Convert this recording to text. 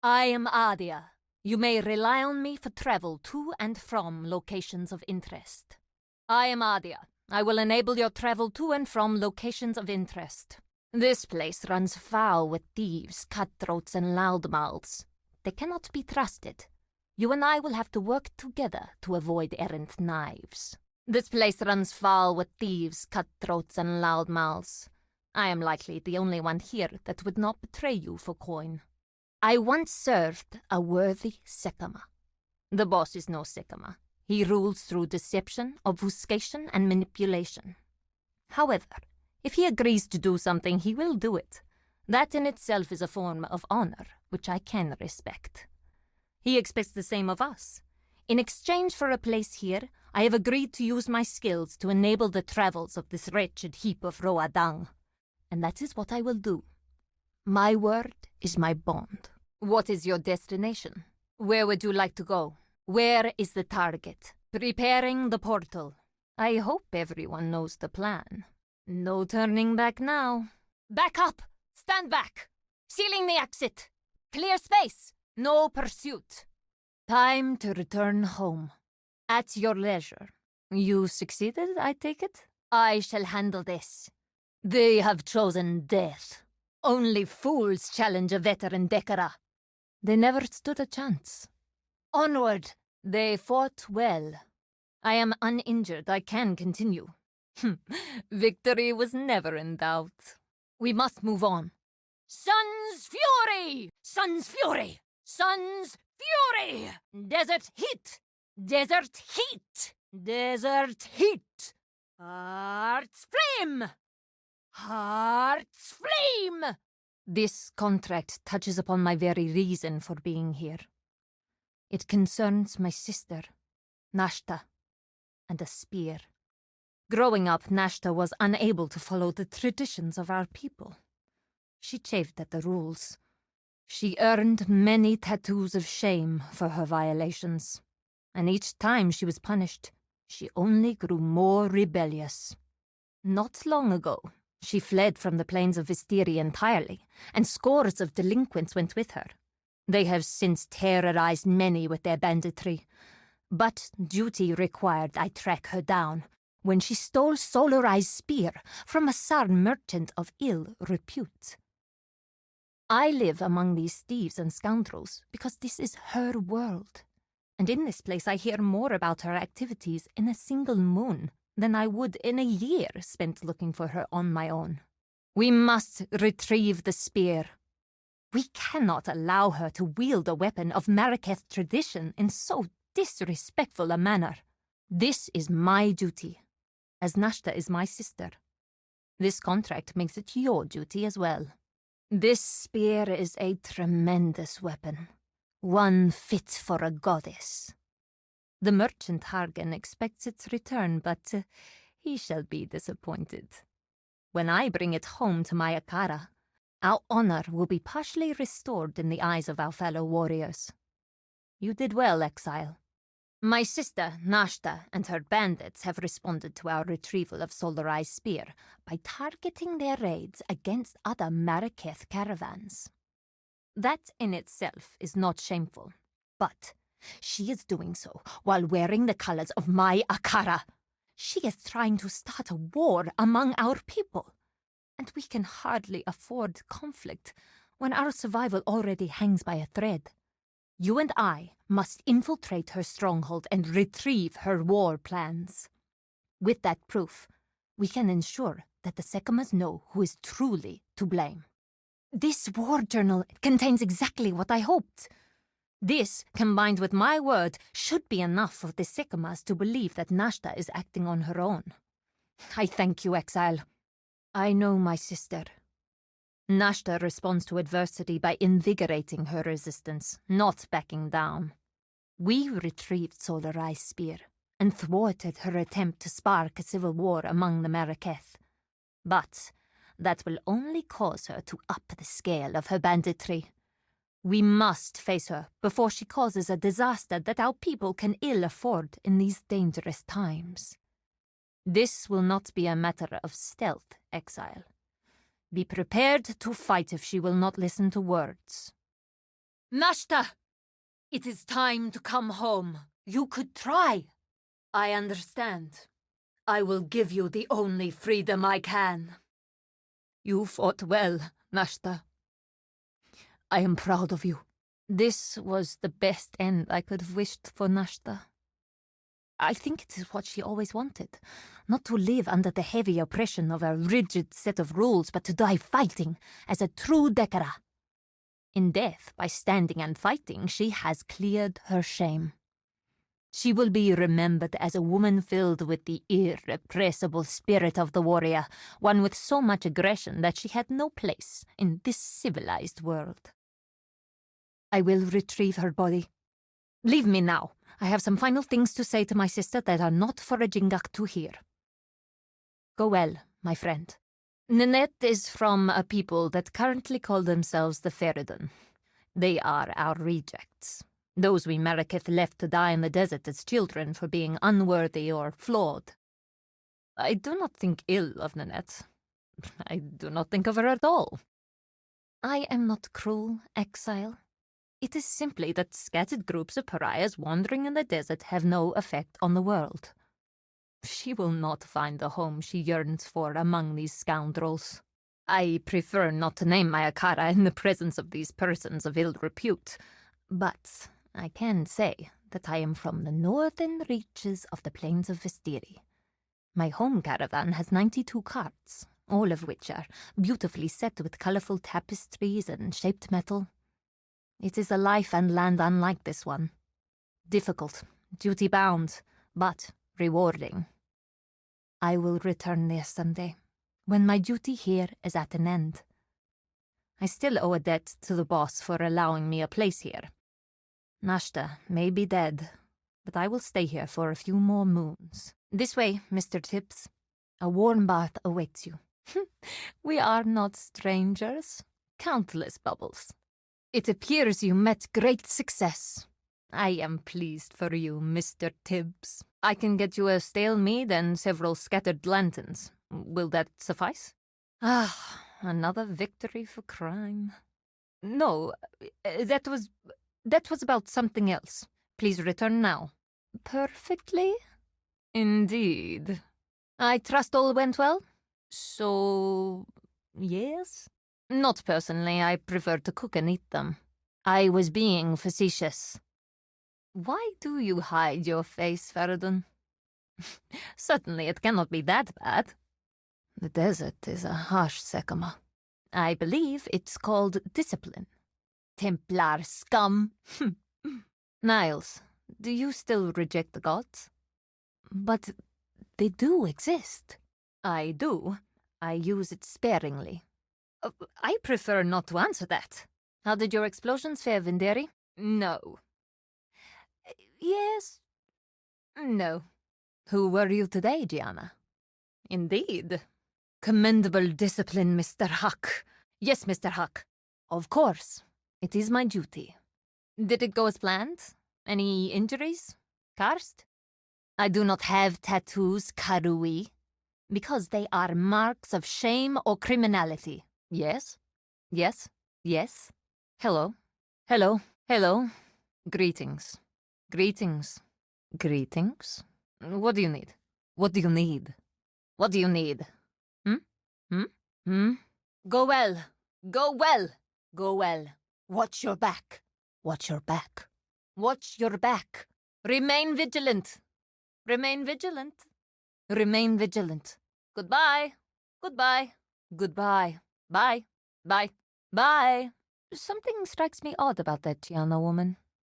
I am Adiyah. You may rely on me for travel to and from locations of interest. I am Adiyah. I will enable your travel to and from locations of interest. This place runs foul with thieves, cutthroats, and loudmouths. They cannot be trusted. You and I will have to work together to avoid errant knives. This place runs foul with thieves, cutthroats, and loudmouths. I am likely the only one here that would not betray you for coin. I once served a worthy Sekama. The boss is no Sekama. He rules through deception, obfuscation, and manipulation. However, if he agrees to do something, he will do it. That in itself is a form of honor, which I can respect. He expects the same of us. In exchange for a place here, I have agreed to use my skills to enable the travels of this wretched heap of raw dung. And that is what I will do. My word is my bond. What is your destination? Where would you like to go? Where is the target? Preparing the portal. I hope everyone knows the plan. No turning back now. Back up! Stand back! Sealing the exit! Clear space! No pursuit. Time to return home. At your leisure. You succeeded, I take it? I shall handle this. They have chosen death. Only fools challenge a veteran Dekara. They never stood a chance. Onward! They fought well. I am uninjured. I can continue. Victory was never in doubt. We must move on. Sun's fury! Sun's fury! Sun's fury! Desert heat! Desert heat! Desert heat! Heart's flame! Heart's flame! This contract touches upon my very reason for being here. It concerns my sister, Nashta, and a spear. Growing up, Nashta was unable to follow the traditions of our people. She chafed at the rules. She earned many tattoos of shame for her violations, and each time she was punished, she only grew more rebellious. Not long ago, she fled from the plains of Vistiri entirely, and scores of delinquents went with her. They have since terrorized many with their banditry, but duty required I track her down when she stole Solarized spear from a Sarn merchant of ill repute. I live among these thieves and scoundrels because this is her world, and in this place I hear more about her activities in a single moon than I would in a year spent looking for her on my own. We must retrieve the spear. We cannot allow her to wield a weapon of Marraketh tradition in so disrespectful a manner. This is my duty, as Nashta is my sister. This contract makes it your duty as well. This spear is a tremendous weapon, one fit for a goddess. The merchant Hargen expects its return, but he shall be disappointed. When I bring it home to my Akara, our honor will be partially restored in the eyes of our fellow warriors. You did well, Exile. My sister, Nashta, and her bandits have responded to our retrieval of Solarized spear by targeting their raids against other Marraketh caravans. That in itself is not shameful, but she is doing so while wearing the colors of my Akara. She is trying to start a war among our people, and we can hardly afford conflict when our survival already hangs by a thread. You and I must infiltrate her stronghold and retrieve her war plans. With that proof, we can ensure that the Sekamas know who is truly to blame. This war journal contains exactly what I hoped. This, combined with my word, should be enough for the Sekamas to believe that Nashta is acting on her own. I thank you, Exile. I know my sister. Nashta responds to adversity by invigorating her resistance, not backing down. We retrieved Solarized spear and thwarted her attempt to spark a civil war among the Marraketh. But that will only cause her to up the scale of her banditry. We must face her before she causes a disaster that our people can ill afford in these dangerous times. This will not be a matter of stealth, Exile. Be prepared to fight if she will not listen to words. Nashta! It is time to come home. You could try. I understand. I will give you the only freedom I can. You fought well, Nashta. I am proud of you. This was the best end I could have wished for Nashta. I think it is what she always wanted. Not to live under the heavy oppression of a rigid set of rules, but to die fighting as a true Dekara. In death, by standing and fighting, she has cleared her shame. She will be remembered as a woman filled with the irrepressible spirit of the warrior, one with so much aggression that she had no place in this civilized world. I will retrieve her body. Leave me now. I have some final things to say to my sister that are not for a Jingak to hear. Go well, my friend. Nanette is from a people that currently call themselves the Feridun. They are our rejects. Those we Maraketh left to die in the desert as children for being unworthy or flawed. I do not think ill of Nanette. I do not think of her at all. I am not cruel, exile. It is simply that scattered groups of pariahs wandering in the desert have no effect on the world. She will not find the home she yearns for among these scoundrels. I prefer not to name my Akara in the presence of these persons of ill repute, but I can say that I am from the northern reaches of the plains of Vestiri. My home caravan has 92 carts, all of which are beautifully set with colorful tapestries and shaped metal. It is a life and land unlike this one. Difficult, duty-bound, but rewarding. I will return there someday, when my duty here is at an end. I still owe a debt to the boss for allowing me a place here. Nashta may be dead, but I will stay here for a few more moons. This way, Mr. Tibbs. A warm bath awaits you. We are not strangers. Countless bubbles. It appears you met great success. I am pleased for you, Mr. Tibbs. I can get you a stale mead and several scattered lanterns. Will that suffice? Ah, another victory for crime. No, that was about something else. Please return now. Perfectly? Indeed. I trust all went well? So, yes? Not personally. I prefer to cook and eat them. I was being facetious. Why do you hide your face, Feridun? Certainly it cannot be that bad. The desert is a harsh Sekama. I believe it's called discipline. Templar scum. Niles, do you still reject the gods? But they do exist. I do. I use it sparingly. I prefer not to answer that. How did your explosions fare, Vinderi? No. Yes. No. Who were you today, Gianna? Indeed. Commendable discipline, Mr. Huck. Yes, Mr. Huck. Of course. It is my duty. Did it go as planned? Any injuries? Karst? I do not have tattoos, Karui, because they are marks of shame or criminality. Yes? Yes? Yes? Hello? Hello? Hello? Greetings. Greetings. Greetings? What do you need? What do you need? What do you need? Go well. Go well. Go well. Watch your back. Watch your back. Watch your back. Remain vigilant. Remain vigilant. Remain vigilant. Goodbye. Goodbye. Goodbye. Bye. Bye. Bye. Something strikes me odd about that Tiana woman.